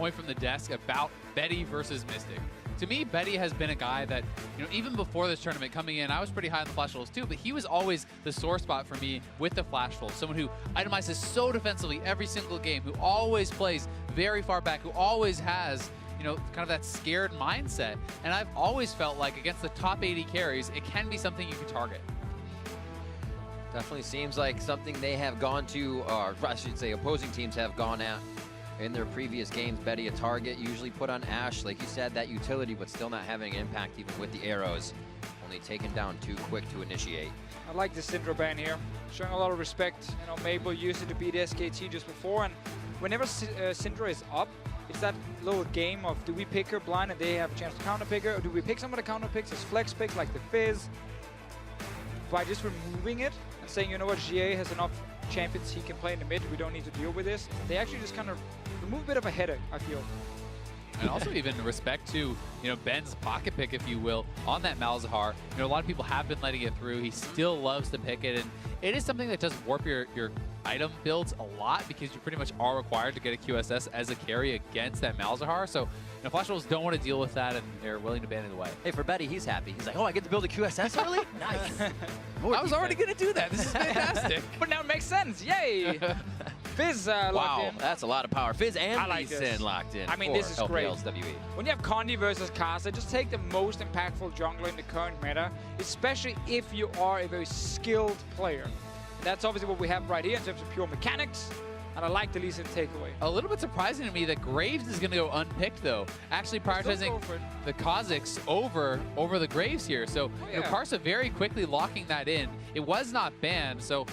point from the desk about Betty versus Mystic. To me, Betty has been a guy that, even before this tournament coming in, I was pretty high on the Flash Wolves too, but he was always the sore spot for me with the Flash Wolves. Someone who itemizes so defensively every single game, who always plays very far back, who always has, kind of that scared mindset. And I've always felt like against the top 80 carries, it can be something you can target. Definitely seems like something they have gone to, or I should say opposing teams have gone at in their previous games. Betty a target, usually put on Ashe, like you said, that utility, but still not having an impact even with the arrows. Only taken down too quick to initiate. I like the Syndra ban here, showing a lot of respect. Mabel used it to beat SKT just before, and whenever Syndra is up, it's that little game of do we pick her blind and they have a chance to counter pick her, or do we pick some of the counter picks as flex picks like the Fizz? By just removing it and saying, you know what, GA has enough champions he can play in the mid, we don't need to deal with this. They actually just kind of remove a bit of a headache, I feel. And also even respect to, Ben's pocket pick, if you will, on that Malzahar. A lot of people have been letting it through. He still loves to pick it, and it is something that does warp your item builds a lot because you pretty much are required to get a QSS as a carry against that Malzahar. So, Flash Wolves don't want to deal with that, and they're willing to ban it away. Hey, for Betty, he's happy. He's like, oh, I get to build a QSS early? Nice. I was already going to do that. This is fantastic. But now it makes sense. Yay! Fizz locked in. That's a lot of power. Fizz and like Sin locked in. I mean, this is great. LPL's WE. When you have Condi versus Kasa, just take the most impactful jungler in the current meta, especially if you are a very skilled player. That's obviously what we have right here in terms of pure mechanics, and I like the Lee Sin takeaway. A little bit surprising to me that Graves is going to go unpicked, though. Actually prioritizing the Kha'Zix over the Graves here. So, Karsa very quickly locking that in. It was not banned, so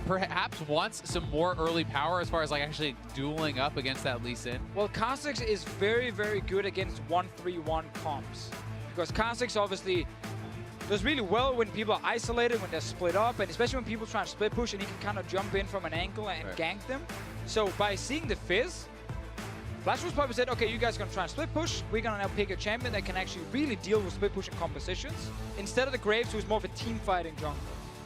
perhaps wants some more early power as far as actually dueling up against that Lee Sin. Well, Kha'Zix is very, very good against 1-3-1 comps, because Kha'Zix obviously does really well when people are isolated, when they're split up, and especially when people try to split push and he can kind of jump in from an angle and gank them. So by seeing the Fizz, Flash Wolves probably said, okay, you guys are going to try and split push. We're going to now pick a champion that can actually really deal with split push and compositions, instead of the Graves, who's more of a team fighting jungler.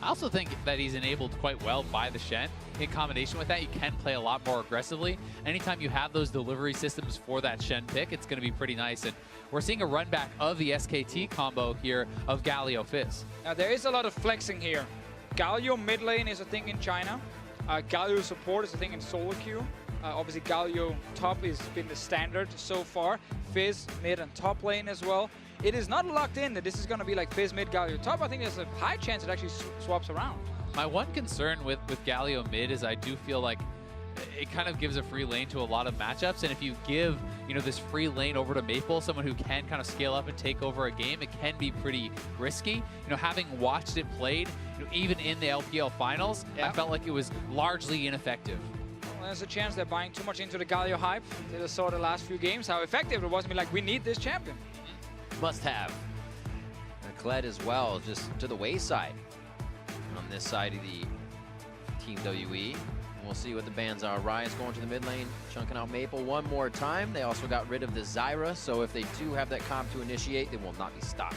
I also think that he's enabled quite well by the Shen. In combination with that, you can play a lot more aggressively. Anytime you have those delivery systems for that Shen pick, it's going to be pretty nice. And we're seeing a run back of the SKT combo here of Galio Fizz. Now, there is a lot of flexing here. Galio mid lane is a thing in China. Galio support is a thing in solo queue. Obviously, Galio top has been the standard so far. Fizz mid and top lane as well. It is not locked in that this is going to be like Fizz mid, Galio top. I think there's a high chance it actually swaps around. My one concern with Galio mid is I do feel like it kind of gives a free lane to a lot of matchups, and if you give this free lane over to Maple, someone who can kind of scale up and take over a game, it can be pretty risky. Having watched it played, even in the LPL finals, I felt like it was largely ineffective. Well, there's a chance they're buying too much into the Galio hype. They just saw the last few games how effective it was. We need this champion. Must have. And Kled as well, just to the wayside on this side of the Team WE. We'll see what the bans are. Rise going to the mid lane, chunking out Maple one more time. They also got rid of the Zyra, so if they do have that comp to initiate, they will not be stopped.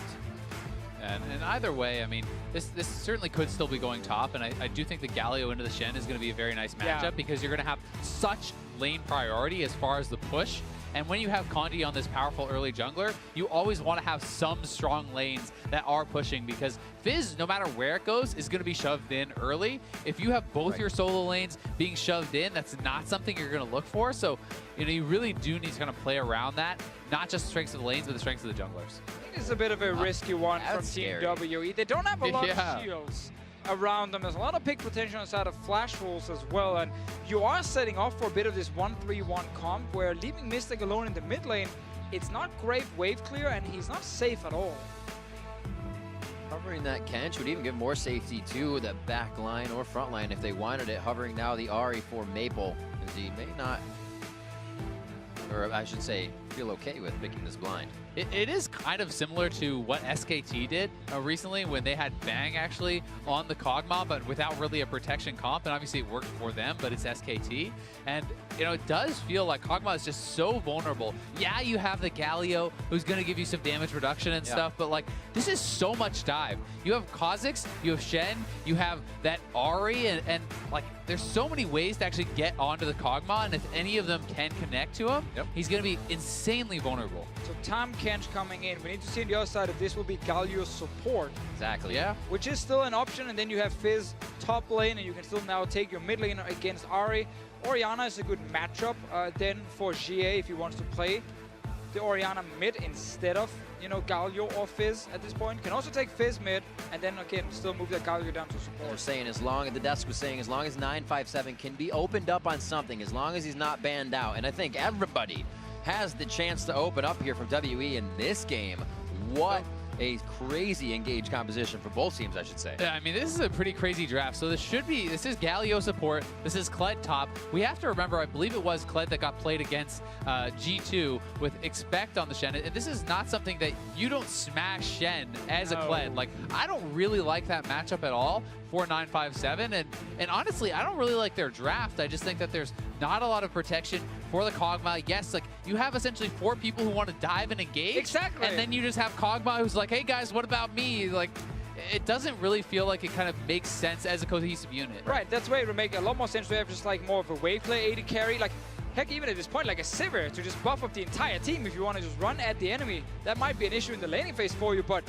And either way, this certainly could still be going top, and I do think the Galio into the Shen is going to be a very nice matchup because you're going to have such lane priority as far as the push. And when you have Condi on this powerful early jungler, you always want to have some strong lanes that are pushing, because Fizz, no matter where it goes, is going to be shoved in early. If you have both your solo lanes being shoved in, that's not something you're going to look for. So, you really do need to kind of play around that, not just the strengths of the lanes, but the strengths of the junglers. I think it's a bit of a risky one from Team WE. They don't have a lot of shields around them. There's a lot of pick potential inside of Flash Wolves as well, and you are setting off for a bit of this 1-3-1 comp where leaving Mystic alone in the mid lane, it's not great wave clear, and he's not safe at all. Hovering that Kench would even give more safety to the back line or front line if they wanted it. Hovering now the Ahri for Maple, as he may not, or I should say feel okay with picking this blind. It is kind of similar to what SKT did recently when they had Bang actually on the Kog'Maw, but without really a protection comp. And obviously it worked for them, but it's SKT. And, you know, it does feel like Kog'Maw is just so vulnerable. Yeah, you have the Galio who's going to give you some damage reduction and stuff, but like this is so much dive. You have Kha'Zix, you have Shen, you have that Ahri, and like there's so many ways to actually get onto the Kog'Maw, and if any of them can connect to him, he's going to be insanely vulnerable. So Tahm Kench coming in. We need to see on the other side if this will be Galio's support. Exactly. Yeah. Which is still an option, and then you have Fizz top lane, and you can still now take your mid lane against Ahri. Orianna is a good matchup then for GA if he wants to play the Orianna mid instead of, you know, Galio or Fizz at this point. Can also take Fizz mid, and then again still move that Galio down to support. They're saying as long as the desk was saying as long as 957 can be opened up on something, as long as he's not banned out. And I think everybody has the chance to open up here from WE in this game. What a crazy engaged composition for both teams, I should say. Yeah, I mean, this is a pretty crazy draft. So this is Galio support. This is Kled top. We have to remember, I believe it was Kled that got played against G2 with Expect on the Shen. And this is not something that you don't smash Shen as a Kled. Like, I don't really like that matchup at all for 957. And honestly, I don't really like their draft. I just think that there's not a lot of protection for the Kog'Maw. Yes, like you have essentially 4 people who want to dive and engage. Exactly. And then you just have Kog'Maw who's like, hey guys, what about me? Like, it doesn't really feel like it kind of makes sense as a cohesive unit. Right, that's why it would make a lot more sense to have just like more of a wave play AD carry. Like, heck, even at this point, like a Sivir to just buff up the entire team if you want to just run at the enemy. That might be an issue in the laning phase for you, but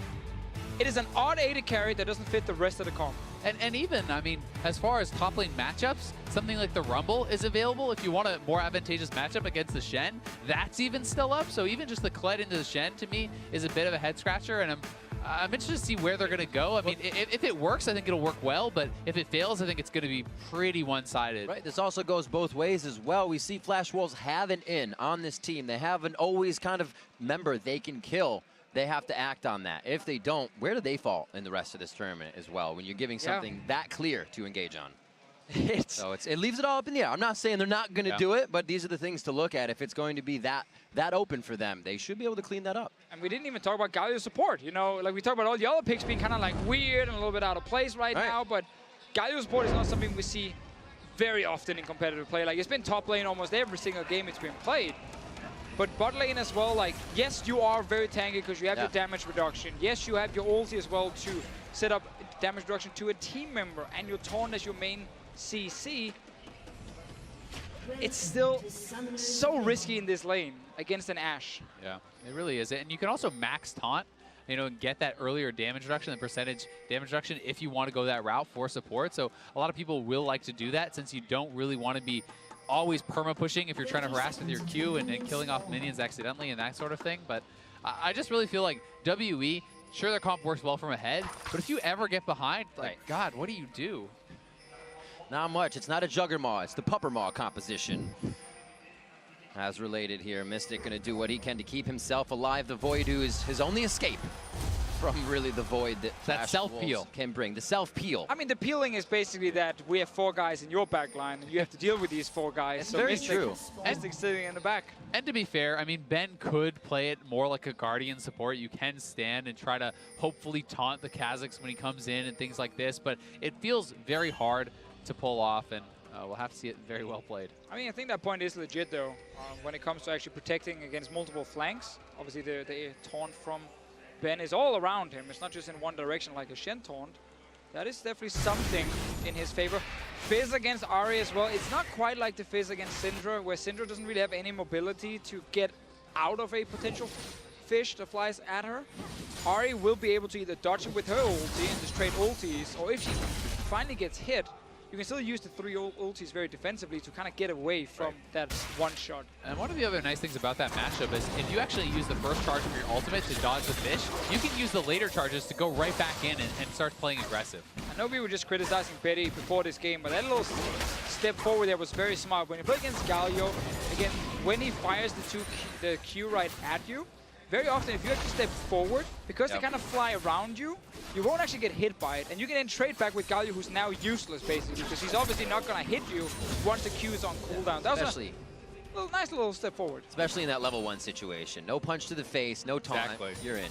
it is an odd AD carry that doesn't fit the rest of the comp. And even, I mean, as far as top lane matchups, something like the Rumble is available. If you want a more advantageous matchup against the Shen, that's even still up. So even just the Kled into the Shen, to me, is a bit of a head scratcher. And I'm interested to see where they're going to go. I mean, if it works, I think it'll work well. But if it fails, I think it's going to be pretty one-sided. Right, this also goes both ways as well. We see Flash Wolves have an in on this team. They have an always kind of member they can kill. They have to act on that. If they don't, where do they fall in the rest of this tournament as well when you're giving something that clear to engage on? So it leaves it all up in the air. I'm not saying they're not going to do it, but these are the things to look at. If it's going to be that open for them, they should be able to clean that up. And we didn't even talk about Galio's support. You know, like we talked about all the other picks being kind of like weird and a little bit out of place right now, but Galio's support is not something we see very often in competitive play. Like, it's been top lane almost every single game it's been played. But bot lane as well, like, yes, you are very tanky because you have your damage reduction. Yes, you have your ulti as well to set up damage reduction to a team member, and your taunt as your main CC. It's still so risky in this lane against an Ashe. Yeah, it really is. And you can also max taunt, you know, and get that earlier damage reduction, the percentage damage reduction, if you want to go that route for support. So a lot of people will like to do that since you don't really want to be always perma-pushing if you're trying to harass with your Q and killing off minions accidentally and that sort of thing. But I just really feel like WE, sure their comp works well from ahead, but if you ever get behind, like, God, what do you do? Not much. It's not a Juggermaw. It's the Puppermaw composition. As related here, Mystic going to do what he can to keep himself alive. The Void is his only escape from really the void that self-peel can bring. The self-peel. I mean, the peeling is basically that we have 4 guys in your back line, and you have to deal with these 4 guys. It's so very true. Mystic's sitting in the back. And to be fair, I mean, Ben could play it more like a Guardian support. You can stand and try to hopefully taunt the Kha'Zix when he comes in and things like this, but it feels very hard to pull off, and we'll have to see it very well played. I mean, I think that point is legit, though, when it comes to actually protecting against multiple flanks. Obviously, the taunt from Ben is all around him. It's not just in one direction like a Shen taunt. That is definitely something in his favor. Fizz against Ahri as well. It's not quite like the Fizz against Syndra, where Syndra doesn't really have any mobility to get out of a potential fish that flies at her. Ahri will be able to either dodge it with her ulti and just trade ultis, or if she finally gets hit, you can still use the 3 ultis very defensively to kind of get away from that one shot. And one of the other nice things about that matchup is if you actually use the first charge of your ultimate to dodge the fish, you can use the later charges to go right back in and start playing aggressive. I know we were just criticizing Betty before this game, but that little step forward there was very smart. When you play against Galio, again, when he fires the Q right at you, very often if you actually step forward, because they kind of fly around you, you won't actually get hit by it. And you can then trade back with Galio, who's now useless, basically, because he's obviously not going to hit you once the Q is on cooldown. That was a nice little step forward. Especially in that level 1 situation. No punch to the face, no taunt. Exactly. You're in.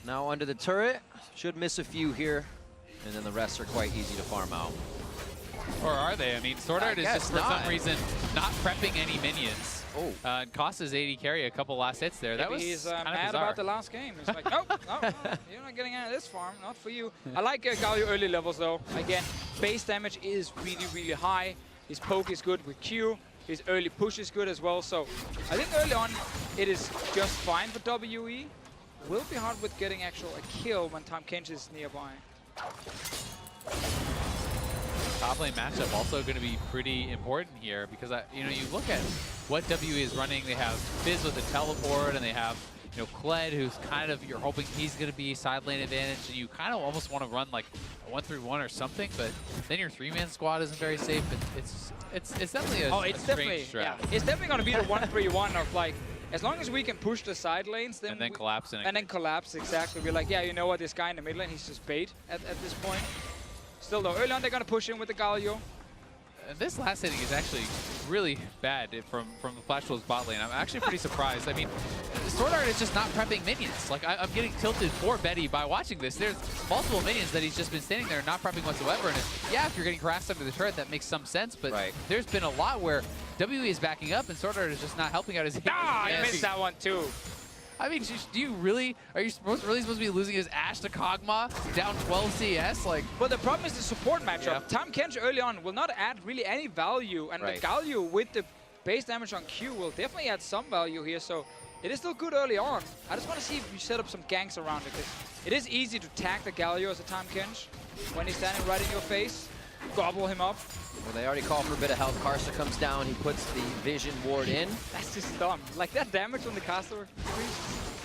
Now under the turret. Should miss a few here. And then the rest are quite easy to farm out. Or are they? I mean, Sword Art is just for some reason not prepping any minions. Oh. Costa's 80 carry a couple last hits there. That was he's kind of mad bizarre. about the last game. He's like, nope, no, you're not getting out of this farm, not for you. I like Galio early levels though. Again, base damage is really, really high. His poke is good with Q. His early push is good as well. So I think early on it is just fine for WE. Will be hard with getting a kill when Tom Kench is nearby. Top lane matchup also going to be pretty important here because you look at what WE is running. They have Fizz with a teleport, and they have Kled, who's kind of, you're hoping he's going to be side lane advantage, and you kind of almost want to run like a 1-3-1 or something, but then your 3-man squad isn't very safe. It's definitely a strange strat. Yeah, it's definitely going to be the 1-3-1 of like, as long as we can push the side lanes, then and then collapse. And then collapse, exactly. We're like, yeah, you know what, this guy in the mid lane, he's just bait at this point. Still though, early on they're going to push in with the Galio. And this last hitting is actually really bad from the Flash Wolves bot lane. I'm actually pretty surprised. I mean, Sword Art is just not prepping minions. Like, I'm getting tilted for Betty by watching this. There's multiple minions that he's just been standing there not prepping whatsoever. And if you're getting harassed under the turret, that makes some sense. But there's been a lot where WE is backing up and Sword Art is just not helping out his I missed that one too. I mean, are you really supposed to be losing his Ashe to Kog'Maw down 12 CS? Like, but the problem is the support matchup. Yeah. Tom Kench early on will not add really any value, and the Galio with the base damage on Q will definitely add some value here. So it is still good early on. I just want to see if you set up some ganks around it. It is easy to tag the Galio as a Tom Kench when he's standing right in your face. Gobble him up. Well, they already call for a bit of health. Karsa comes down. He puts the vision ward in. That's just dumb. Like that damage on the caster.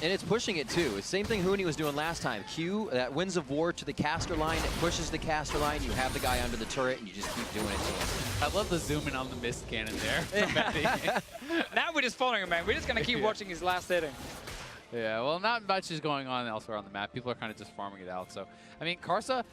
And it's pushing it too. It's same thing Huni was doing last time. Q, that Winds of War to the caster line. It pushes the caster line. You have the guy under the turret, and you just keep doing it to him. I love the zoom in on the mist cannon there. Now we're just following him, man. We're just going to keep watching his last hitting. Yeah, well, not much is going on elsewhere on the map. People are kind of just farming it out. So, I mean, Karsa,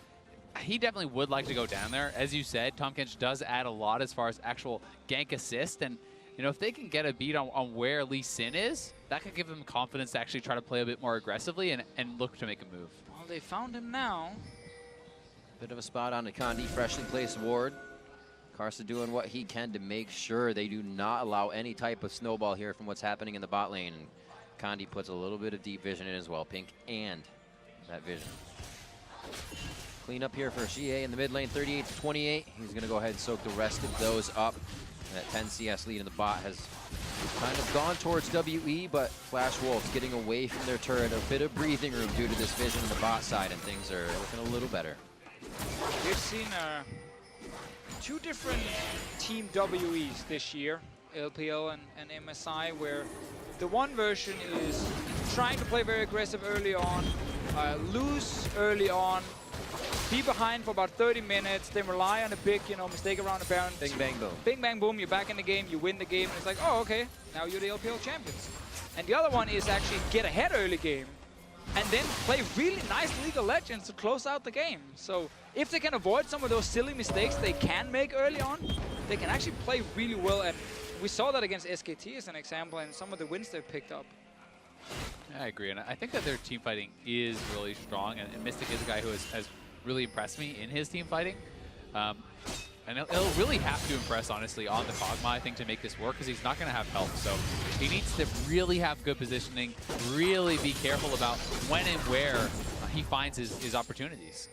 he definitely would like to go down there. As you said, Tom Kench does add a lot as far as actual gank assist. And, if they can get a beat on where Lee Sin is, that could give them confidence to actually try to play a bit more aggressively and look to make a move. Well, they found him now. Bit of a spot on the Kandi, freshly placed ward. Karsa doing what he can to make sure they do not allow any type of snowball here from what's happening in the bot lane. And Kandi puts a little bit of deep vision in as well, Pink, and that vision. Clean up here for Xie in the mid lane, 38 to 28. He's going to go ahead and soak the rest of those up. And that 10 CS lead in the bot has kind of gone towards WE, but Flash Wolves getting away from their turret, a bit of breathing room due to this vision on the bot side, and things are looking a little better. We've seen two different Team WEs this year, LPL and MSI, where the one version is trying to play very aggressive early on, lose early on, be behind for about 30 minutes, then rely on a big, mistake around the bound. Bing, bang, boom. Bing, bang, boom, you're back in the game, you win the game, and it's like, oh, okay, now you're the LPL champions. And the other one is actually get ahead early game, and then play really nice League of Legends to close out the game. So if they can avoid some of those silly mistakes they can make early on, they can actually play really well. And we saw that against SKT as an example, and some of the wins they've picked up. I agree, and I think that their team fighting is really strong, and Mystic is a guy who has really impressed me in his team fighting. And he'll really have to impress, honestly, on the Kog'Maw, I think, to make this work, because he's not going to have help. So he needs to really have good positioning, really be careful about when and where he finds his opportunities.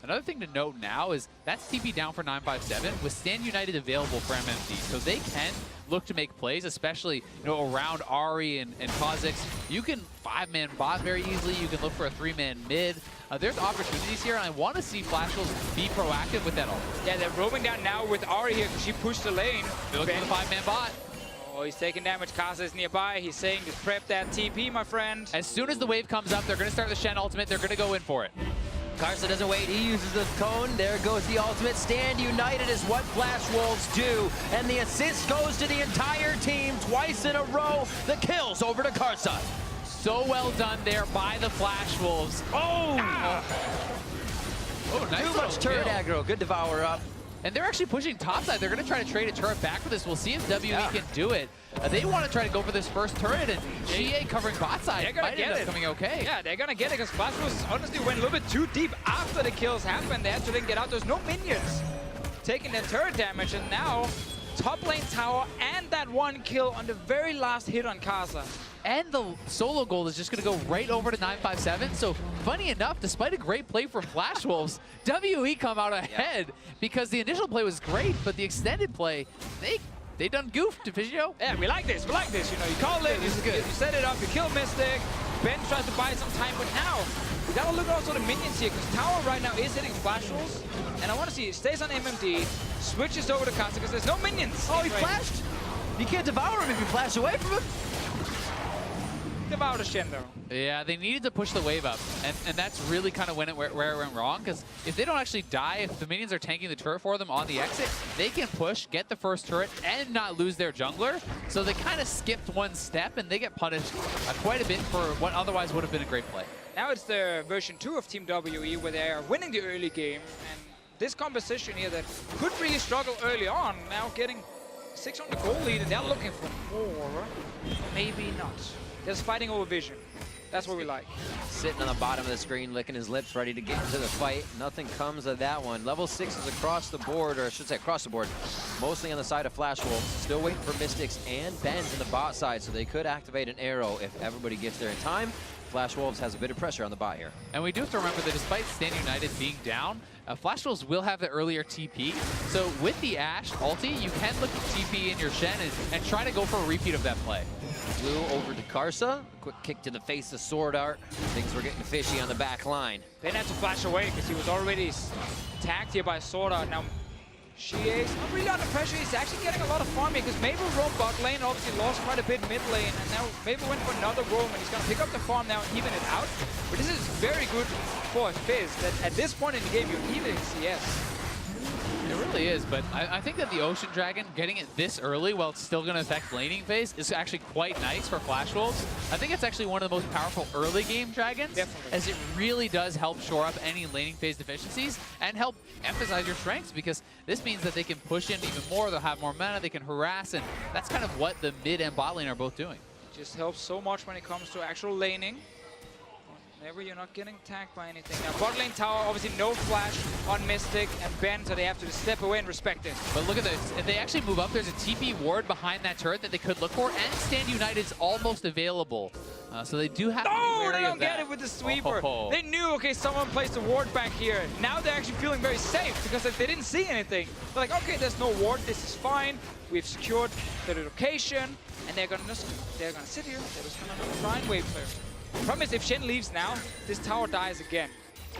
Another thing to note now is that's TP down for 957 with Stand United available for MMD. So they can look to make plays, especially around Ahri and Kha'Zix. You can 5-man bot very easily. You can look for a 3-man mid. There's opportunities here, and I want to see Flash Wolves be proactive with that ult. Yeah, they're roaming down now with Ahri here because she pushed the lane. They're looking for the 5-man bot. Oh, he's taking damage. Kasa is nearby. He's saying just prep that TP, my friend. As soon as the wave comes up, they're going to start the Shen ultimate. They're going to go in for it. Karsa doesn't wait, he uses the cone, there goes the ultimate. Stand United is what Flash Wolves do, and the assist goes to the entire team twice in a row. The kill's over to Karsa. So well done there by the Flash Wolves. Oh! Ah. Oh, nice. Too much turret aggro, good devour up. And they're actually pushing topside. They're going to try to trade a turret back for this. We'll see if WE can do it. They want to try to go for this first turret, and GA covering bot side might end up coming okay. Yeah, they're going to get it because Flash Wolves honestly went a little bit too deep after the kills happened. They had to then get out. There's no minions taking that turret damage, and now top lane tower and that one kill on the very last hit on Casa. And the solo gold is just going to go right over to 957. So funny enough, despite a great play from Flash Wolves, WE come out ahead because the initial play was great, but the extended play, they done goofed, Vizio. Yeah, we like this. We like this. You know, you call it, you set it up, you kill Mystic. Ben tries to buy some time, but now we gotta look at also the minions here because tower right now is hitting Flash Wolves, and I want to see it stays on MMD, switches over to Casa because there's no minions. Oh, he flashed. You can't devour him if you flash away from him. Devour the Shen though. Yeah, they needed to push the wave up, and that's really kind of where it went wrong, because if they don't actually die, if the minions are tanking the turret for them on the exit, they can push, get the first turret, and not lose their jungler. So they kind of skipped one step, and they get punished quite a bit for what otherwise would have been a great play. Now it's the version 2 of Team WE where they are winning the early game, and this composition here that could really struggle early on, now getting 600 goal lead, and they're looking for more, maybe not. Just fighting over vision. That's what we like. Sitting on the bottom of the screen, licking his lips, ready to get into the fight. Nothing comes of that one. Level 6 is across the board, or I should say across the board, mostly on the side of Flash Wolves. Still waiting for Mystics and Benz in the bot side, so they could activate an arrow if everybody gets there in time. Flash Wolves has a bit of pressure on the bot here. And we do have to remember that despite Stand United being down, Flash Wolves will have the earlier TP. So with the Ashe ulti, you can look at TP in your Shen and try to go for a repeat of that play. Blue over to Karsa. Quick kick to the face of Sword Art. Things were getting fishy on the back line. Ben had to flash away because he was already tagged here by Sword Art. Now, Shie's not really under pressure. He's actually getting a lot of farming because Mabel roamed bot lane, obviously lost quite a bit mid lane, and now Mabel went for another roam, and he's going to pick up the farm now and even it out. But this is very good for Fizz, that at this point in the game, you're even CS. It really is, but I think that the Ocean Dragon, getting it this early while it's still going to affect laning phase, is actually quite nice for Flash Wolves. I think it's actually one of the most powerful early game dragons, definitely, as it really does help shore up any laning phase deficiencies and help emphasize your strengths, because this means that they can push in even more, they'll have more mana, they can harass, and that's kind of what the mid and bot lane are both doing. It just helps so much when it comes to actual laning. Whenever you're not getting attacked by anything. Now, bot lane tower, obviously no flash on Mystic and Ben, so they have to just step away and respect it. But look at this. If they actually move up, there's a TP ward behind that turret that they could look for, and Stand United's almost available. So they do have to be wary they don't of that. get it with the sweeper. Oh. They knew, okay, someone placed a ward back here. Now they're actually feeling very safe because if they didn't see anything, they're like, okay, there's no ward, this is fine. We've secured the location, and they're gonna sit here. They're just gonna try and wave clear. The problem is if Shen leaves now, this tower dies again.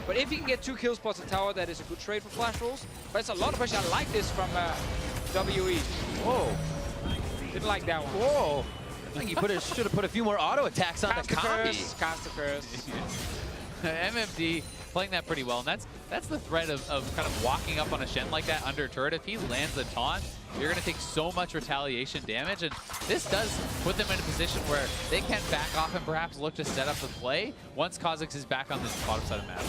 But if he can get 2 kill spots at tower, that is a good trade for Flash Wolves. But it's a lot of pressure. I like this from WE. Whoa. Didn't like that one. Whoa. I think you should have put a few more auto attacks on the combi. Cast the curse. MMD playing that pretty well, and that's the threat of kind of walking up on a Shen like that under turret. If he lands a taunt, you're going to take so much retaliation damage, and this does put them in a position where they can back off and perhaps look to set up the play once Kha'Zix is back on this bottom side of the map.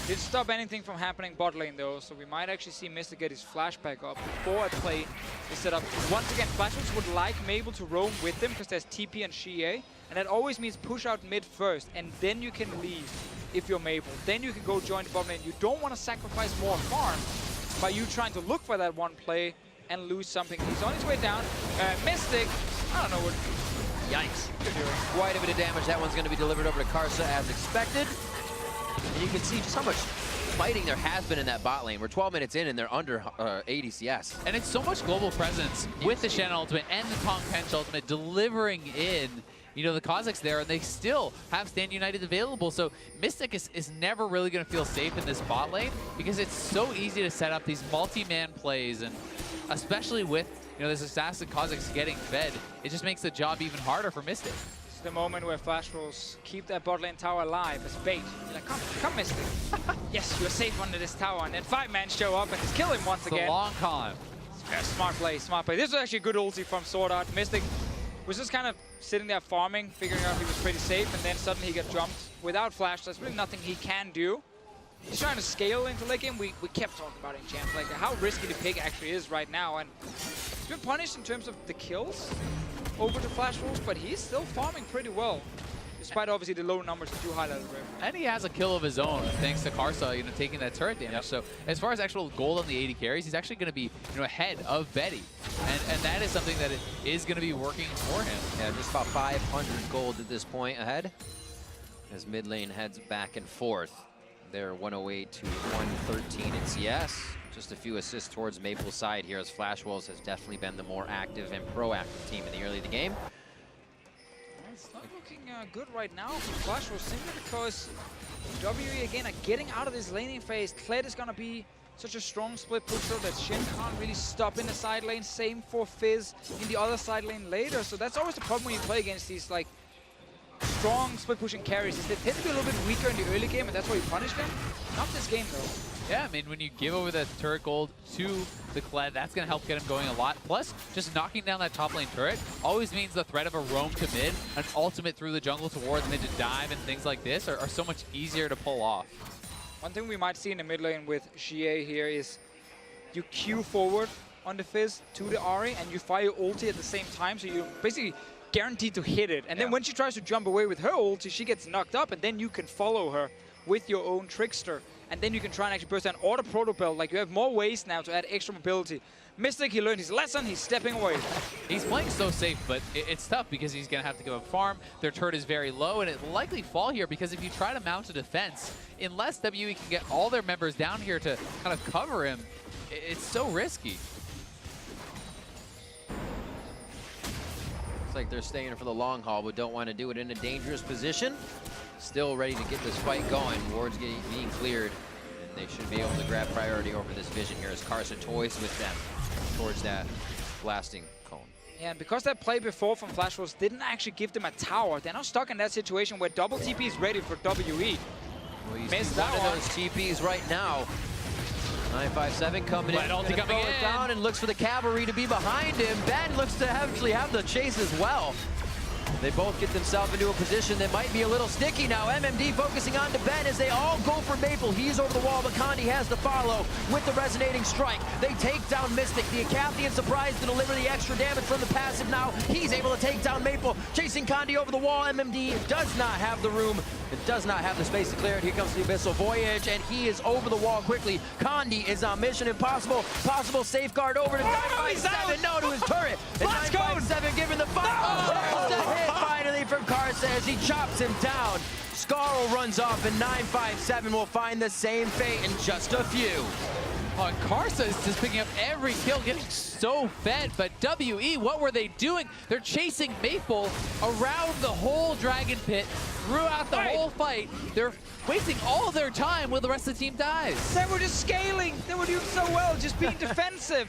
Didn't stop anything from happening bot lane though, so we might actually see Mystic get his flashback up before a play is set up. Once again, Flash Wolves would like Mabel to roam with them because there's TP and Xie, and that always means push out mid first, and then you can leave if you're Mabel. Then you can go join the bot lane. You don't want to sacrifice more farm by you trying to look for that one play and lose something. He's on his way down. Mystic, I don't know what. Yikes. Quite a bit of damage. That one's going to be delivered over to Karsa as expected. And you can see just how much fighting there has been in that bot lane. We're 12 minutes in and they're under 80 CS. And it's so much global presence with the Shen ultimate and the Tong Pench ultimate delivering in, you know, the Kha'Zix there, and they still have Stand United available. So Mystic is never really going to feel safe in this bot lane because it's so easy to set up these multi-man plays, and especially with, you know, this assassin Kha'Zix getting fed, it just makes the job even harder for Mystic. This is the moment where Flash Wolves keep that bot lane tower alive as bait. You're like, come Mystic. Yes, you're safe under this tower, and then 5-man show up and just kill him once again. It's a long con. Yeah, smart play, smart play. This was actually a good ulti from Sword Art. Mystic was just kind of sitting there farming, figuring out he was pretty safe, and then suddenly he got jumped without flash. There's really nothing he can do. he's trying to scale into late game. We kept talking about it in champs, like how risky the pick actually is right now, and he's been punished in terms of the kills over to Flash Wolves, but he's still farming pretty well, despite obviously the low numbers that you highlighted, Riv. And he has a kill of his own thanks to Karsa, taking that turret damage. Yep. So as far as actual gold on the 80 carries, he's actually going to be, ahead of Betty, and that is something that is going to be working for him. Yeah, just about 500 gold at this point ahead, as mid lane heads back and forth. They're 108 to 113 in CS. Just a few assists towards Maple's side here, as Flash Wolves has definitely been the more active and proactive team in the early of the game. It's not looking good right now for Flash Wolves, simply because WE again are getting out of this laning phase. Kled is going to be such a strong split pusher that Shin can't really stop in the side lane. Same for Fizz in the other side lane later. So that's always the problem when you play against these like strong split pushing carries, is they tend to be a little bit weaker in the early game, and that's why you punish them. Not this game though. Yeah, I mean, when you give over that turret gold to the Kled, that's going to help get him going a lot. Plus, just knocking down that top lane turret always means the threat of a roam to mid, an ultimate through the jungle towards mid to dive, and things like this are so much easier to pull off. One thing we might see in the mid lane with Xie here is you queue forward on the Fizz to the Ahri, and you fire your ulti at the same time, so you're basically guaranteed to hit it. And then when she tries to jump away with her ulti, she gets knocked up, and then you can follow her with your own Trickster. And then you can try and actually burst down or the Proto Belt. Like, you have more ways now to add extra mobility. Mystic, he learned his lesson, he's stepping away. He's playing so safe, but it's tough because he's going to have to give up farm. Their turret is very low, and it'll likely fall here because if you try to mount a defense, unless WE can get all their members down here to kind of cover him, it's so risky. Looks like they're staying for the long haul, but don't want to do it in a dangerous position. Still ready to get this fight going. Wards being cleared, and they should be able to grab priority over this vision here as Karsa toys with them towards that blasting cone. Yeah, and because that play before from Flash Wolves didn't actually give them a tower, they're now stuck in that situation where double TP is ready for WE. Well, you Missed see one that of one. those TPs right now. 957 coming in, ulti gonna coming throw it in. down and looks for the cavalry to be behind him. Ben looks to actually have the chase as well. They both get themselves into a position that might be a little sticky now. MMD focusing on to Ben as they all go for Maple. He's over the wall, but Condi has to follow with the resonating strike. They take down Mystic. The Acathian surprised to deliver the extra damage from the passive now. He's able to take down Maple, chasing Condi over the wall. MMD does not have the room. It does not have the space to clear it. Here comes the Abyssal Voyage, and he is over the wall quickly. Condi is on Mission Impossible. Possible safeguard over to 957. No to his turret. And 957 giving the fight. There's the hit finally from Karsa as he chops him down. Scarl runs off, and 957 will find the same fate in just a few. Karsa is just picking up every kill, getting so fed, but WE, what were they doing? They're chasing Maple around the whole Dragon Pit, throughout the whole fight. They're wasting all their time while the rest of the team dies. They were just scaling. They were doing so well, just being defensive.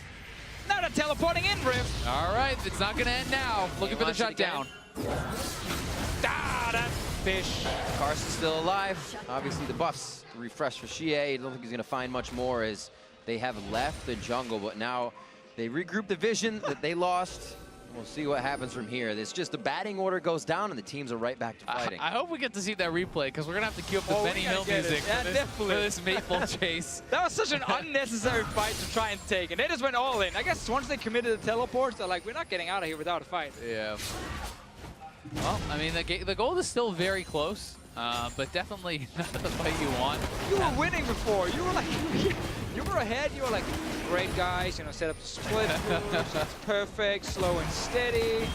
Now they're teleporting in, Riff. All right, it's not going to end now. Looking for the shutdown. Ah, that fish. Karsa's still alive. Obviously, the buffs refresh for Xie. I don't think he's going to find much more as they have left the jungle, but now they regroup the vision that they lost. We'll see what happens from here. It's just the batting order goes down, and the teams are right back to fighting. I hope we get to see that replay, because we're going to have to queue up the Benny Hill music for this Maple chase. That was such an unnecessary fight to try and take, and they just went all in. I guess once they committed the teleports, they're like, we're not getting out of here without a fight. Yeah. Well, I mean, the goal is still very close, but definitely not the fight you want. You were winning before. You were like, you were ahead. You were like, great guys, set up the split. It's perfect, slow and steady.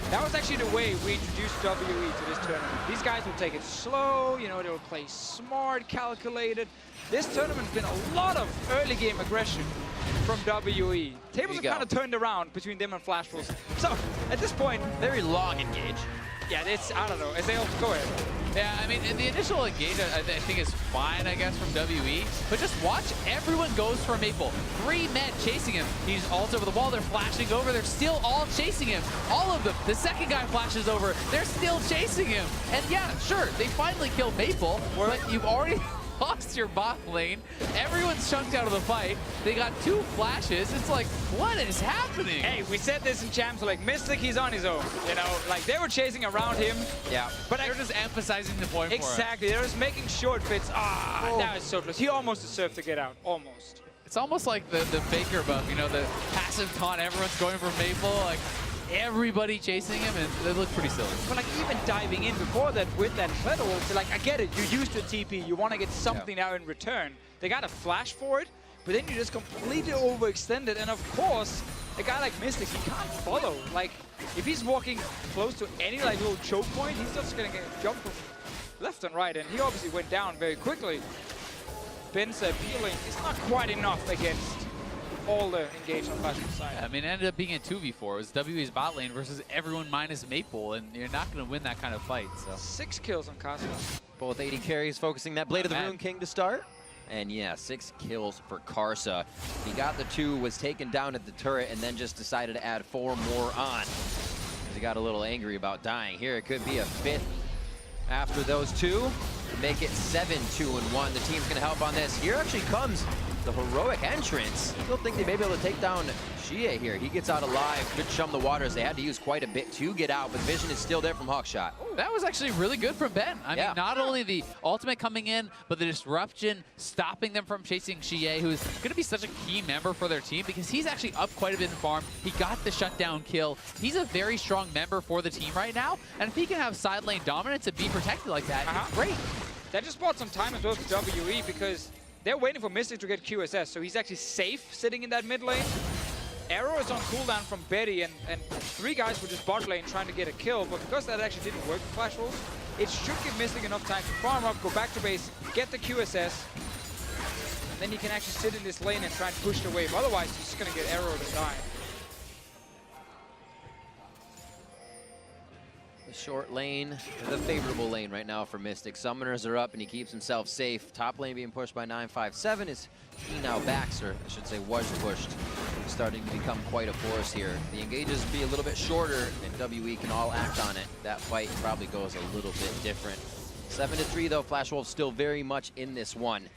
That was actually the way we introduced WE to this tournament. These guys will take it slow, they will play smart, calculated. This tournament's been a lot of early game aggression from WE. Tables have kind of turned around between them and Flash Wolves. So, at this point, very long engage. Yeah, I don't know. As they all go ahead. Yeah, I mean, the initial engage, I think, is fine, I guess, from WE. But just watch, everyone goes for Maple. 3 men chasing him. He's alt over the wall. They're flashing over. They're still all chasing him. All of them. The second guy flashes over. They're still chasing him. And yeah, sure, they finally killed Maple, but you've already lost your bot lane. Everyone's chunked out of the fight. They got 2 flashes. It's like, what is happening? Hey, we said this in Champs, like, Mystic, he's on his own. You know, like, they were chasing around him. Yeah. But they're just emphasizing the point exactly, they're just making short fits. Oh. That was so close. He almost deserved to get out, almost. It's almost like the Faker buff, you know, the passive taunt, everyone's going for Maple, like everybody chasing him, and they look pretty silly. But like even diving in before that with that Kletter ult, like I get it, you used to TP, you want to get something out in return. They got a flash for it, but then you just completely overextended, and of course, a guy like Mystic, he can't follow. Like, if he's walking close to any like little choke point, he's just gonna get jumped from left and right, and he obviously went down very quickly. Ben's appealing is not quite enough against all the engaged on Flash's side. I mean, it ended up being a 2v4. It was WE's bot lane versus everyone minus Maple, and you're not going to win that kind of fight. So 6 kills on Casa. Both 80 carries focusing that Blade of the Rune King to start. And yeah, 6 kills for Karsa. He got the 2, was taken down at the turret, and then just decided to add 4 more on. He got a little angry about dying. Here it could be a 5th after those 2. Make it 7-2-1. The team's going to help on this. Here actually comes the heroic entrance. I still think they may be able to take down Xie here. He gets out alive. Could chum the waters. They had to use quite a bit to get out, but vision is still there from Hawkshot. That was actually really good from Ben. I mean, not only the ultimate coming in, but the disruption stopping them from chasing Xie, who's going to be such a key member for their team because he's actually up quite a bit in farm. He got the shutdown kill. He's a very strong member for the team right now, and if he can have side lane dominance and be protected like that, it's great. That just bought some time as well for WE because they're waiting for Mystic to get QSS, so he's actually safe sitting in that mid lane. Arrow is on cooldown from Betty, and 3 guys were just bot lane trying to get a kill, but because that actually didn't work for Flash Wolves, it should give Mystic enough time to farm up, go back to base, get the QSS, and then he can actually sit in this lane and try and push the wave. Otherwise, he's just going to get Arrow to die. Short lane, the favorable lane right now for Mystic. Summoners are up and he keeps himself safe. Top lane being pushed by 957 is he now backs, or I should say was pushed. Starting to become quite a force here. The engages be a little bit shorter and WE can all act on it. That fight probably goes a little bit different. 7-3 though, Flash Wolves still very much in this one.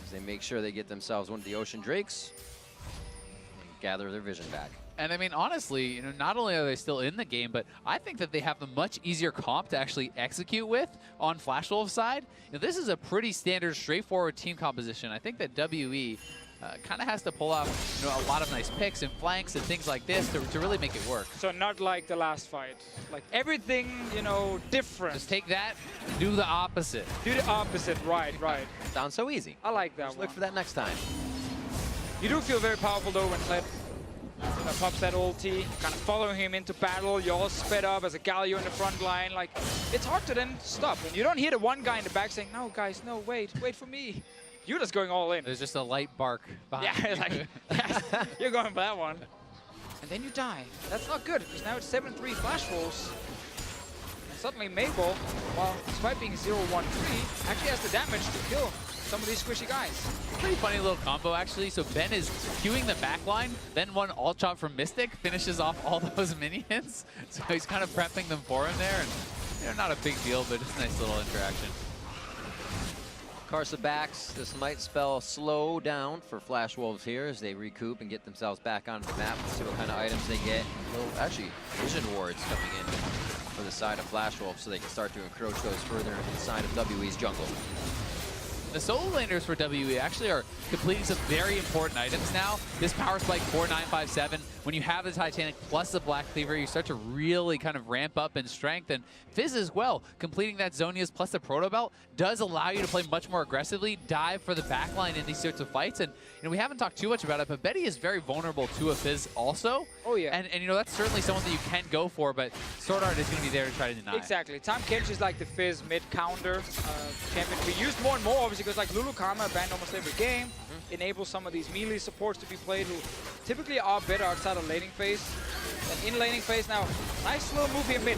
As they make sure they get themselves one of the Ocean Drakes and gather their vision back. And I mean, honestly, you know, not only are they still in the game, but I think that they have a much easier comp to actually execute with on Flash Wolves' side. You know, this is a pretty standard, straightforward team composition. I think that WE kind of has to pull off, you know, a lot of nice picks and flanks and things like this to really make it work. So not like the last fight. Like everything, you know, different. Just take that, do the opposite. Do the opposite, right. Sounds so easy. I like that Just one. look for that next time. You do feel very powerful though when Kled pops that ulti, kind of following him into battle. You're all sped up as a Galio in the front line. Like, it's hard to then stop. And you don't hear the one guy in the back saying, no, guys, no, wait for me. You're just going all in. There's just a light bark behind Yeah, you. like, yes, you're going for that one. And then you die. That's not good, because now it's 7-3 Flash Wolves. And suddenly Mabel, while despite being 0-1-3, actually has the damage to kill some of these squishy guys. Pretty funny little combo, actually. So Ben is queuing the backline, then one alt chop from Mystic finishes off all those minions. So he's kind of prepping them for him there, and you know, not a big deal, but it's a nice little interaction. Karsa backs. This might spell slow down for Flash Wolves here as they recoup and get themselves back onto the map. Let's see what kind of items they get. Well, actually, vision wards coming in for the side of Flash Wolves so they can start to encroach those further inside of WE's jungle. The solo laners for WE actually are completing some very important items now. This power spike 4957, when you have the Titanic plus the Black Cleaver, you start to really kind of ramp up in strength. And Fizz as well, completing that Zonia's plus the Proto Belt does allow you to play much more aggressively, dive for the backline in these sorts of fights. And you know, we haven't talked too much about it, but Betty is very vulnerable to a Fizz also. Oh yeah. And you know, that's certainly someone that you can go for, but Sword Art is going to be there to try to deny. Exactly. Tahm Kench is like the Fizz mid-counter champion. We used more and more, obviously, because like Lulu Karma banned almost every game, enables some of these melee supports to be played who typically are better outside of laning phase than in laning phase. Now, nice little move here mid.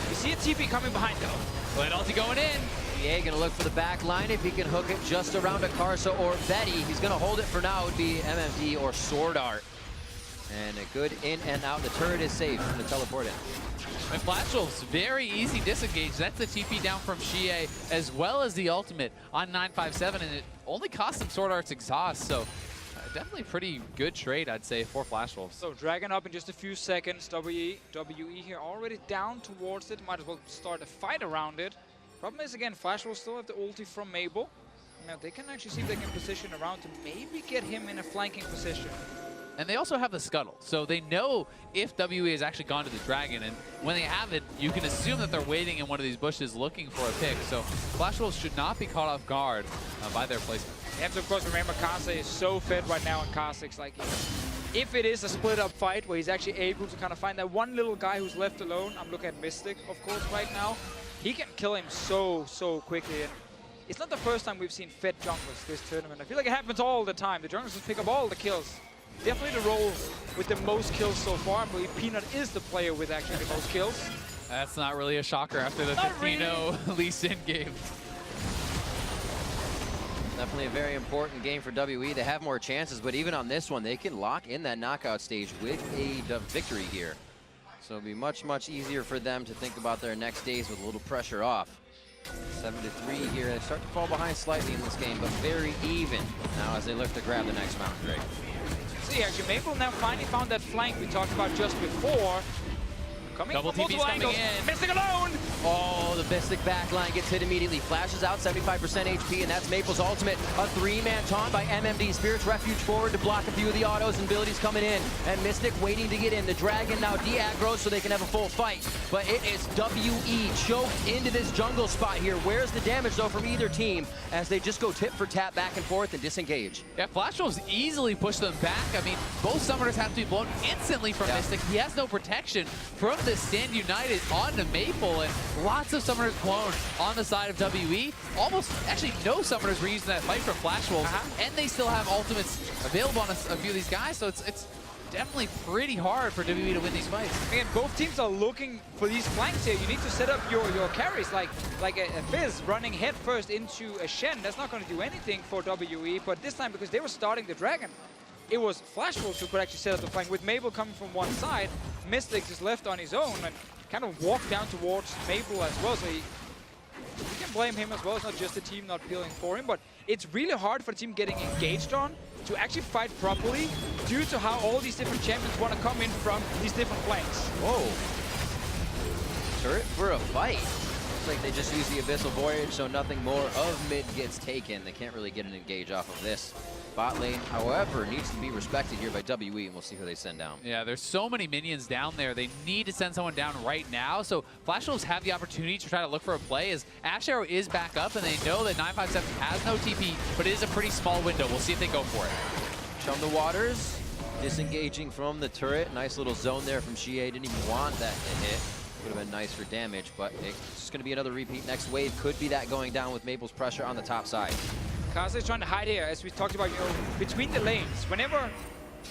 You see a TP coming behind though. Blade ulti going in. EA gonna look for the back line. If he can hook it just around a Karsa or Betty, he's gonna hold it for now. It would be MMD or Sword Art. And a good in and out. The turret is safe from the teleport in. And Flash Wolves, very easy disengage. That's the TP down from Xie, as well as the ultimate on 957, and it only cost him Sword Art's exhaust, so definitely pretty good trade, I'd say, for Flash Wolves. So Dragon up in just a few seconds. WE here already down towards it. Might as well start a fight around it. Problem is, again, Flash Wolves still have the ulti from Mabel. Now they can actually see if they can position around to maybe get him in a flanking position. And they also have the scuttle, so they know if WE has actually gone to the Dragon, and when they have it, you can assume that they're waiting in one of these bushes looking for a pick. So Flash Wolves should not be caught off guard by their placement. You have to, of course, remember Kase is so fed right now in Kha'Zix. Like, if it is a split-up fight where he's actually able to kind of find that one little guy who's left alone, I'm looking at Mystic, of course, right now. He can kill him so quickly. And it's not the first time we've seen fed junglers this tournament. I feel like it happens all the time. The junglers just pick up all the kills. Definitely the role with the most kills so far. I believe Peanut is the player with actually the most kills. That's not really a shocker after the 15-0 Lee Sin game. Definitely a very important game for WE. They have more chances, but even on this one, they can lock in that knockout stage with a victory here. So it'll be much easier for them to think about their next days with a little pressure off. 7-3 here. They start to fall behind slightly in this game, but very even now as they look to grab the next mountain drake. See, actually, Mabel now finally found that flank we talked about just before. Coming Double from multiple TP's angles. coming in. Mystic alone! Oh, the Mystic backline gets hit immediately. Flashes out, 75% HP, and that's Maple's ultimate. A three-man taunt by MMD. Spirit's Refuge forward to block a few of the autos and abilities coming in. And Mystic waiting to get in. The Dragon now de-aggro so they can have a full fight. But it is WE choked into this jungle spot here. Where's the damage, though, from either team as they just go tip for tap back and forth and disengage? Yeah, Flash Wolves easily push them back. I mean, both summoners have to be blown instantly from Mystic. He has no protection from the Stand United onto Maple, and lots of summoners blown on the side of WE. Almost, actually, no summoners were using that fight from Flash Wolves, and they still have ultimates available on a few of these guys, so it's definitely pretty hard for WE to win these fights. Again, both teams are looking for these flanks here. You need to set up your carries like a Fizz running head first into a Shen. That's not going to do anything for WE, but this time, because they were starting the Dragon, it was Flash Wolves who could actually set up the flank. With Mabel coming from one side, Mystic just left on his own and kind of walked down towards Mabel as well. So we can blame him as well. It's not just the team not peeling for him, but it's really hard for the team getting engaged on to actually fight properly due to how all these different champions want to come in from these different flanks. Whoa. Turret for a fight. Looks like they just use the Abyssal Voyage, so nothing more of mid gets taken. They can't really get an engage off of this. Bot lane, however, needs to be respected here by WE, and we'll see who they send down. Yeah, there's so many minions down there. They need to send someone down right now. So Flash Wolves have the opportunity to try to look for a play as Ash Arrow is back up, and they know that 957 has no TP, but it is a pretty small window. We'll see if they go for it. Chum the waters, disengaging from the turret. Nice little zone there from Xie. Didn't even want that to hit. Would have been nice for damage, but it's just going to be another repeat. Next wave could be that going down with Maple's pressure on the top side. Kase is trying to hide here, as we talked about, you know, between the lanes. Whenever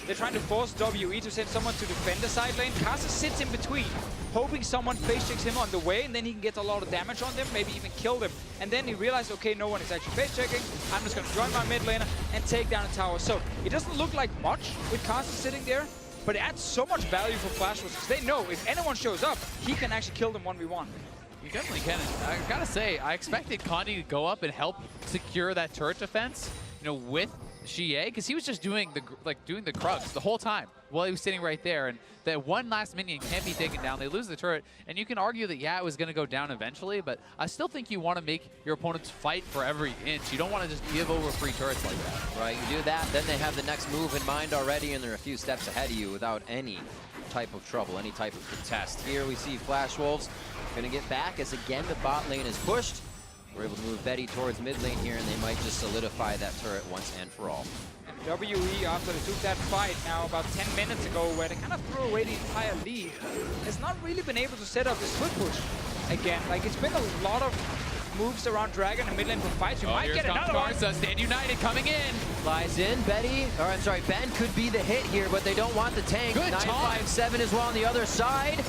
they're trying to force WE to send someone to defend the side lane, Kase sits in between, hoping someone face checks him on the way, and then he can get a lot of damage on them, maybe even kill them. And then he realizes, okay, no one is actually face checking. I'm just going to join my mid laner and take down a tower. So it doesn't look like much with Kase sitting there, but it adds so much value for Flash Wolves because they know if anyone shows up, he can actually kill them 1v1. You definitely can. I gotta say, I expected Condi to go up and help secure that turret defense, you know, with Xie, because he was just doing the Krugs the whole time while he was sitting right there, and that one last minion can't be taken down. They lose the turret, and you can argue that, yeah, it was going to go down eventually, but I still think you want to make your opponents fight for every inch. You don't want to just give over free turrets like that. Right, you do that, then they have the next move in mind already, and they're a few steps ahead of you without any type of trouble, any type of contest. Here we see Flash Wolves going to get back as, again, the bot lane is pushed. We're able to move Betty towards mid lane here, and they might just solidify that turret once and for all. And WE, after they took that fight now about 10 minutes ago, where they kind of threw away the entire lead, has not really been able to set up this split push again. Like, it's been a lot of moves around Dragon and mid lane for fights. You might get another one. Stand United coming in. Flies in, Betty, or I'm sorry, Ben could be the hit here, but they don't want the tank. Good 957 as well on the other side.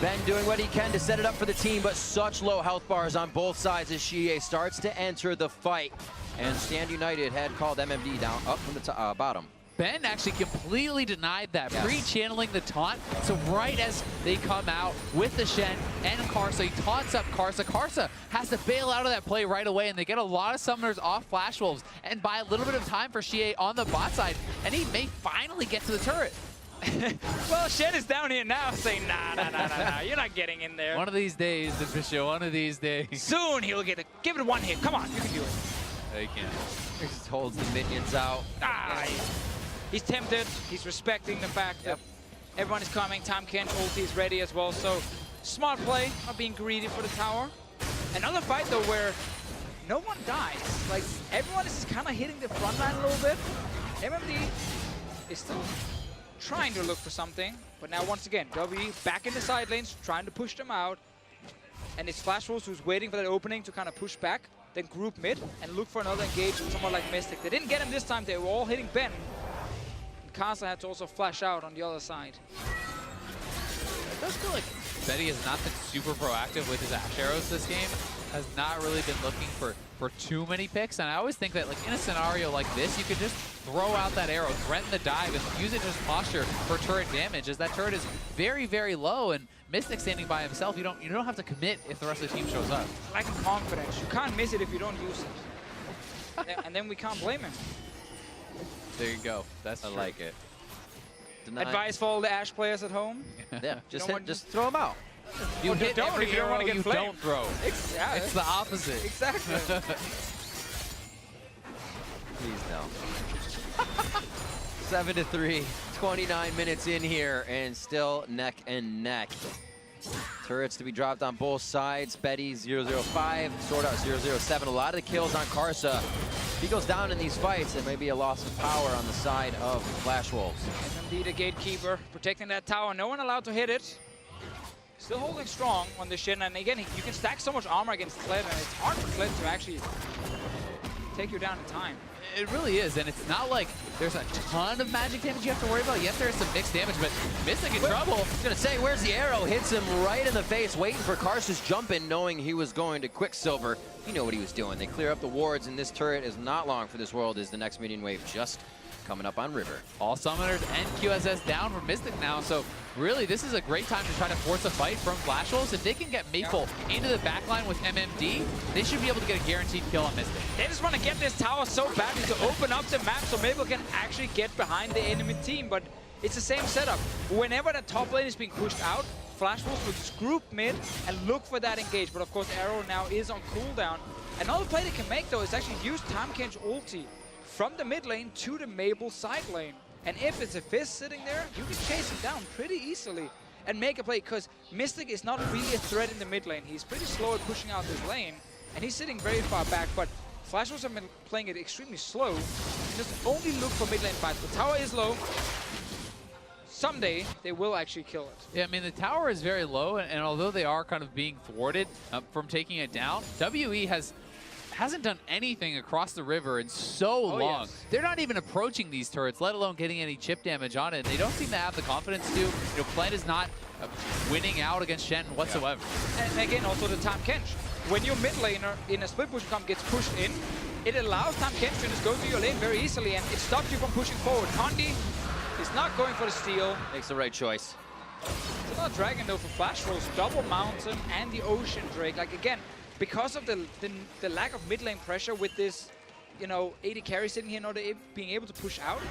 Ben doing what he can to set it up for the team, but such low health bars on both sides as Xie starts to enter the fight. And Stand United had called MMD down up from the bottom. Ben actually completely denied that, pre-channeling the taunt. So right as they come out with the Shen and Karsa, he taunts up Karsa. Karsa has to bail out of that play right away, and they get a lot of summoners off Flash Wolves and buy a little bit of time for Xie on the bot side, and he may finally get to the turret. Well, Shen is down here now saying, nah, you're not getting in there. One of these days, Invitational, one of these days. Soon he'll get it. Give it one hit. Come on, you can do it. He can. He just holds the minions out. He's tempted. He's respecting the fact that everyone is coming. Tahm Kench ulti is ready as well. So smart play, not being greedy for the tower. Another fight though where no one dies. Like everyone is kind of hitting the front line a little bit. MMD is still trying to look for something, but now once again, WE back in the side lanes, trying to push them out. And it's Flash Wolves who's waiting for that opening to kind of push back, then group mid and look for another engage from someone like Mystic. They didn't get him this time, they were all hitting Ben. Karsa had to also flash out on the other side. It does feel like Betty has not been super proactive with his Ash arrows this game. Has not really been looking for too many picks. And I always think that like in a scenario like this, you could just throw out that arrow, threaten the dive, and use it as posture for turret damage, as that turret is very, very low. And Mystic standing by himself, you don't have to commit if the rest of the team shows up. Like confidence. You can't miss it if you don't use it. And then we can't blame him. There you go. That's I true. like it. Advice for all the Ashe players at home. Yeah, just throw them out. You hit don't every if you don't arrow, want to get you flamed. don't throw. Yeah, It's the opposite. exactly. Please no. 7-3, 29 minutes in here, and still neck and neck. Turrets to be dropped on both sides. Betty 005, Sword Art 007. A lot of the kills on Karsa. If he goes down in these fights, it may be a loss of power on the side of Flash Wolves. Indeed, a gatekeeper protecting that tower. No one allowed to hit it. Still holding strong on the Shin, and again, you can stack so much armor against Kled, and it's hard for Kled to actually take you down in time. It really is, and it's not like there's a ton of magic damage you have to worry about. Yes, there is some mixed damage, but Mystic in trouble. I was gonna say, where's the arrow? Hits him right in the face, waiting for Karsa's jump in, knowing he was going to Quicksilver. You know what he was doing. They clear up the wards, and this turret is not long for this world, as the next minion wave just coming up on River. All summoners and QSS down for Mystic now, so really this is a great time to try to force a fight from Flash Wolves. If they can get Maple into the backline with MMD, they should be able to get a guaranteed kill on Mystic. They just want to get this tower so badly to open up the map so Maple can actually get behind the enemy team, but it's the same setup. Whenever the top lane is being pushed out, Flash Wolves will just group mid and look for that engage, but of course Arrow now is on cooldown. Another play they can make though is actually use Tahm Kench ulti from the mid lane to the Maple side lane. And if it's a Fist sitting there, you can chase him down pretty easily and make a play, because Mystic is not really a threat in the mid lane. He's pretty slow at pushing out this lane, and he's sitting very far back, but Flash Wolves have been playing it extremely slow and just only look for mid lane fights. The tower is low. Someday, they will actually kill it. Yeah, I mean, the tower is very low, and although they are kind of being thwarted from taking it down, WE hasn't done anything across the river in so long. Yes. They're not even approaching these turrets, let alone getting any chip damage on it. They don't seem to have the confidence to. You know, Kled is not winning out against Shen whatsoever. Yeah. And again, also the Tahm Kench. When your mid laner in a split push comp gets pushed in, it allows Tahm Kench to just go to your lane very easily, and it stops you from pushing forward. Kondi is not going for the steal. Makes the right choice. It's not Dragon though for Flash Rolls, double Mountain and the Ocean Drake. Like again, because of the lack of mid lane pressure with this, you know, 80 carry sitting here not being able to push out,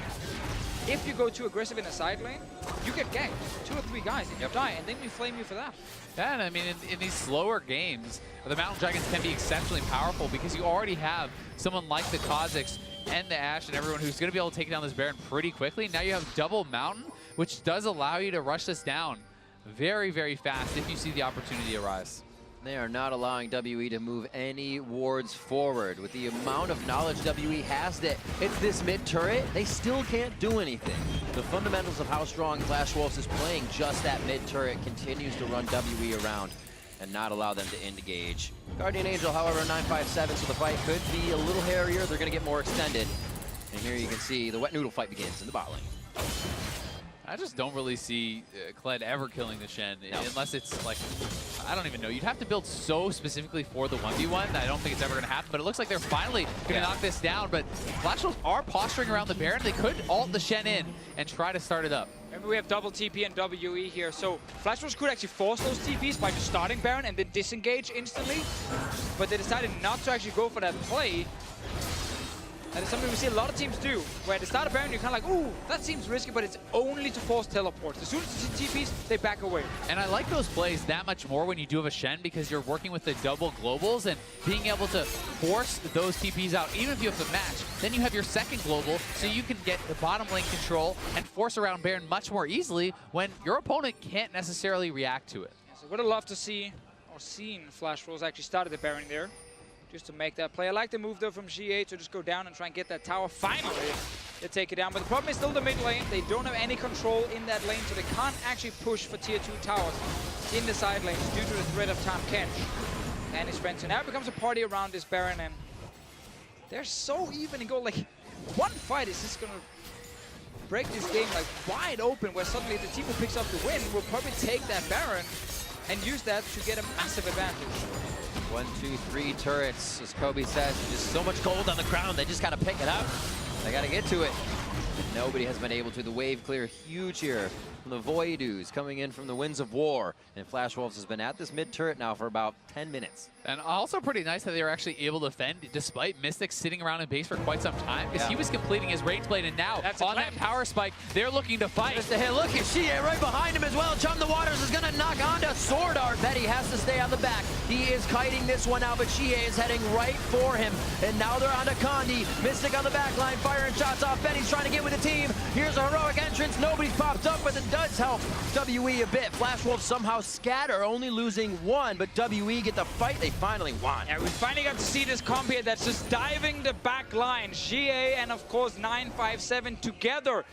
if you go too aggressive in a side lane, you get ganked. 2 or 3 guys and you die, and then we flame you for that. Yeah, and I mean, in these slower games, the Mountain Dragons can be exceptionally powerful because you already have someone like the Kha'Zix and the Ashe and everyone who's going to be able to take down this Baron pretty quickly. Now you have double Mountain, which does allow you to rush this down very, very fast if you see the opportunity arise. They are not allowing WE to move any wards forward. With the amount of knowledge WE has that it's this mid turret, they still can't do anything. The fundamentals of how strong Flash Wolves is playing just that mid turret continues to run WE around and not allow them to engage. Guardian Angel, however, 957, so the fight could be a little hairier. They're going to get more extended. And here you can see the wet noodle fight begins in the bot lane. I just don't really see Kled ever killing the Shen unless it's like, I don't even know. You'd have to build so specifically for the 1v1 that I don't think it's ever going to happen. But it looks like they're finally going to knock this down. But Flash Wolves are posturing around the Baron. They could ult the Shen in and try to start it up. Remember, we have double TP and WE here, so Flash Wolves could actually force those TPs by just starting Baron and then disengage instantly. But they decided not to actually go for that play. That is something we see a lot of teams do, where at the start of Baron, you're kind of like, ooh, that seems risky, but it's only to force teleports. As soon as you see TPs, they back away. And I like those plays that much more when you do have a Shen, because you're working with the double globals and being able to force those TPs out, even if you have the match. Then you have your second global, so you can get the bottom lane control and force around Baron much more easily when your opponent can't necessarily react to it. Yeah, so would have loved to see, or seen Flash Wolves actually started the Baron there, just to make that play. I like the move though from GA to just go down and try and get that tower. Finally, they take it down. But the problem is still the mid lane. They don't have any control in that lane, so they can't actually push for tier 2 towers in the side lanes due to the threat of Tahm Kench and his friends. So now it becomes a party around this Baron, and they're so even in goal. Like, one fight is just gonna break this game like wide open, where suddenly the team who picks up the win will probably take that Baron and use that to get a massive advantage. 1, 2, 3 turrets, as Kobe says. Just so much gold on the ground, they just got to pick it up. They got to get to it. And nobody has been able to. The wave clear huge here from the Voidus coming in from the Winds of War. And Flash Wolves has been at this mid turret now for about 10 minutes. And also pretty nice that they were actually able to defend despite Mystic sitting around in base for quite some time, because he was completing his range blade, and now on that power spike, they're looking to fight. Just a hit. Look at Xie right behind him as well. Chum the Waters is going to knock onto Sword Art. Betty has to stay on the back. He is kiting this one out, but Xie is heading right for him. And now they're onto Condi. Mystic on the back line, firing shots off. Betty's trying to get with the team. Here's a heroic entrance. Nobody's popped up, but it does help WE a bit. Flash Wolves somehow scatter, only losing one, but WE get the fight they finally want. Yeah, we finally got to see this comp here that's just diving the back line. GA and, of course, 957 together.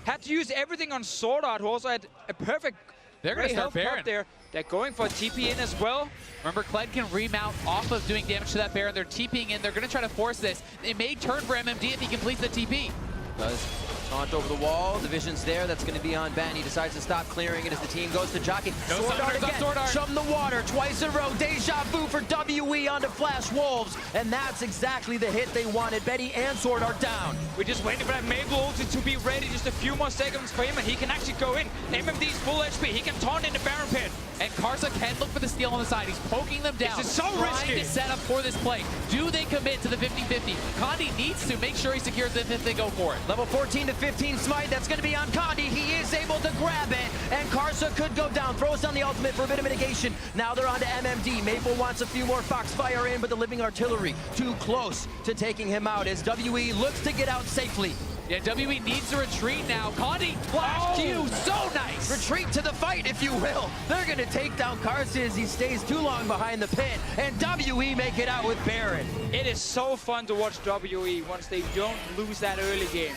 Had to use everything on Sword Art, who also had a perfect They're going to start Baron there. They're going for a TP in as well. Remember, Kled can remount off of doing damage to that Baron. They're TPing in. They're going to try to force this. They may turn for MMD if he completes the TP. Does taunt over the wall. The vision's there. That's going to be on Ben. He decides to stop clearing it as the team goes to jockey. No Sword Art again. Sword Art. Chum the Water twice in a row. Deja vu for WE onto Flash Wolves. And that's exactly the hit they wanted. Betty and Sword Art down. We're just waiting for that Mabel ulti to be ready. Just a few more seconds for him, and he can actually go in. MMD's full HP. He can taunt in the Baron pit. And Karsa can look for the steal on the side. He's poking them down. This is so risky. Trying to set up for this play. Do they commit to the 50-50? Condi needs to make sure he secures it if they go for it. Level 14 to 15 smite. That's going to be on Condi. He is able to grab it. And Karsa could go down. Throws down the ultimate for a bit of mitigation. Now they're on to MMD. Maple wants a few more Foxfire in, but the living artillery too close to taking him out as WE looks to get out safely. Yeah, WE needs to retreat now. Condi, flash Q, so nice. Retreat to the fight, if you will. They're going to take down Karsa as he stays too long behind the pit. And WE make it out with Baron. It is so fun to watch WE once they don't lose that early game.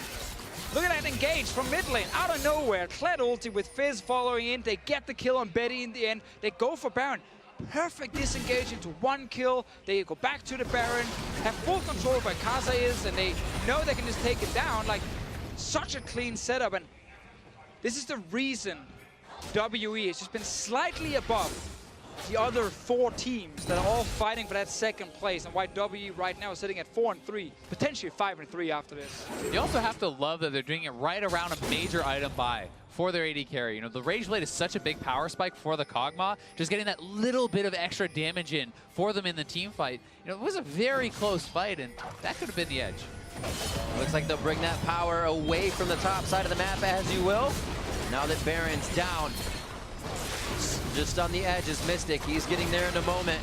Look at that engage from mid lane, out of nowhere. Kled ulti with Fizz following in. They get the kill on Betty in the end. They go for Baron. Perfect disengage into one kill. They go back to the Baron, have full control of where Karsa is, and they know they can just take it down. Like, such a clean setup. And this is the reason WE has just been slightly above the other 4 teams that are all fighting for that second place, and why WE right now is sitting at 4-3, potentially 5-3 after this. You also have to love that they're doing it right around a major item buy for their AD carry. You know, the Rage Blade is such a big power spike for the Kog'Maw. Just getting that little bit of extra damage in for them in the team fight. You know, it was a very close fight, and that could have been the edge. Looks like they'll bring that power away from the top side of the map, as you will. Now that Baron's down, just on the edge is Mystic. He's getting there in a moment.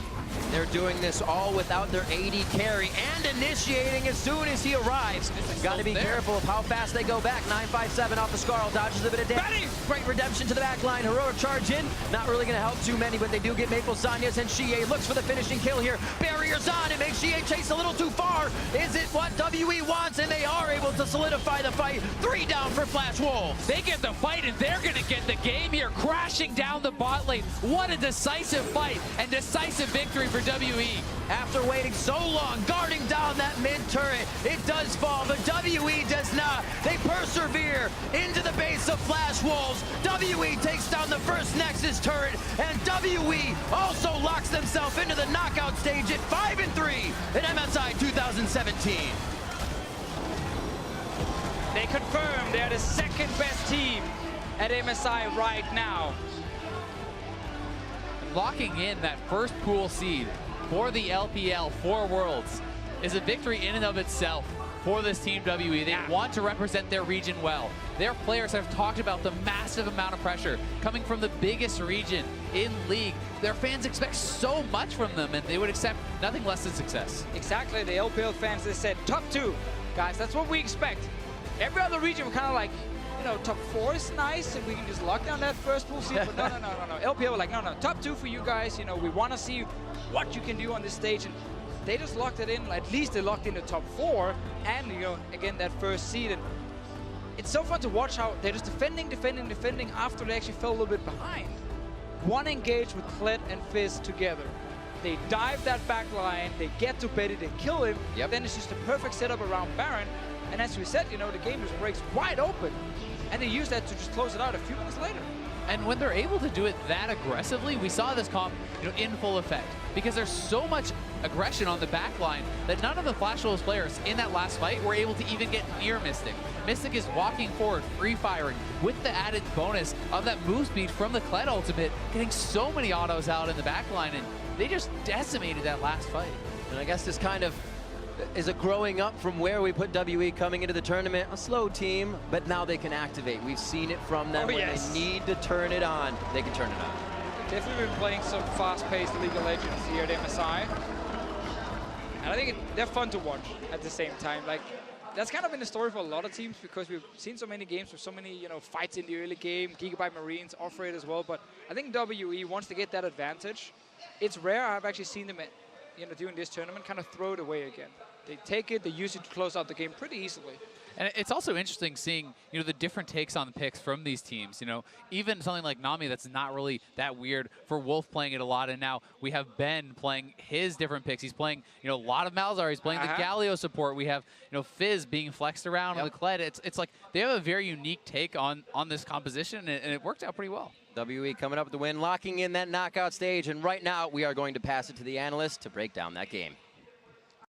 They're doing this all without their AD carry and initiating as soon as he arrives. Got to be careful of how fast they go back. 957 off the Scarl, dodges a bit of damage. Great redemption to the back line. Heroic charge in. Not really going to help too many, but they do get Maple Sanyas, and Xie looks for the finishing kill here. Barriers on. It makes Xie chase a little too far. Is it what WE wants? And they are able to solidify the fight. 3 down for Flash Wolves. They get the fight, and they're going to get the game here. Crashing pushing down the bot lane. What a decisive fight and decisive victory for WE. After waiting so long, guarding down that mid turret, it does fall, but WE does not. They persevere into the base of Flash Wolves. WE takes down the first Nexus turret, and WE also locks themselves into the knockout stage at 5-3 in MSI 2017. They confirm they're the second best team at MSI right now. Locking in that first pool seed for the LPL for Worlds is a victory in and of itself for this team WE. They want to represent their region well. Their players have talked about the massive amount of pressure coming from the biggest region in League. Their fans expect so much from them, and they would accept nothing less than success. Exactly, the LPL fans, they said top 2. Guys, that's what we expect. Every other region were kind of like, you know, top 4 is nice and we can just lock down that first pool seed, but no. LPL were like, no, top 2 for you guys. You know, we want to see what you can do on this stage, and they just locked it in. At least they locked in the top 4 and, you know, again, that first seed. And it's so fun to watch how they're just defending after they actually fell a little bit behind. One engage with Kled and Fizz together. They dive that back line, they get to Betty, they kill him, then it's just a perfect setup around Baron. And as we said, you know, the game just breaks wide open. And they use that to just close it out a few minutes later. And when they're able to do it that aggressively, we saw this comp, you know, in full effect. Because there's so much aggression on the back line that none of the Flash Wolves players in that last fight were able to even get near Mystic. Mystic is walking forward, free firing, with the added bonus of that move speed from the Kled ultimate, getting so many autos out in the back line, and they just decimated that last fight. And I guess this kind of is a growing up from where we put WE coming into the tournament. A slow team, but now they can activate. We've seen it from them when they need to turn it on. They can turn it on. Definitely been playing some fast-paced League of Legends here at MSI. And I think they're fun to watch at the same time. Like, that's kind of been the story for a lot of teams because we've seen so many games with so many, you know, fights in the early game. Gigabyte Marines offer it as well. But I think WE wants to get that advantage. It's rare I've actually seen them, you know, during this tournament kind of throw it away again. They take it, they use it to close out the game pretty easily. And it's also interesting seeing, you know, the different takes on the picks from these teams. You know, even something like Nami that's not really that weird for Wolf playing it a lot. And now we have Ben playing his different picks. He's playing, you know, a lot of Malzahar. He's playing the Galio support. We have, you know, Fizz being flexed around with Kled. It's like they have a very unique take on this composition, and it worked out pretty well. WE coming up with the win, locking in that knockout stage. And right now we are going to pass it to the analyst to break down that game.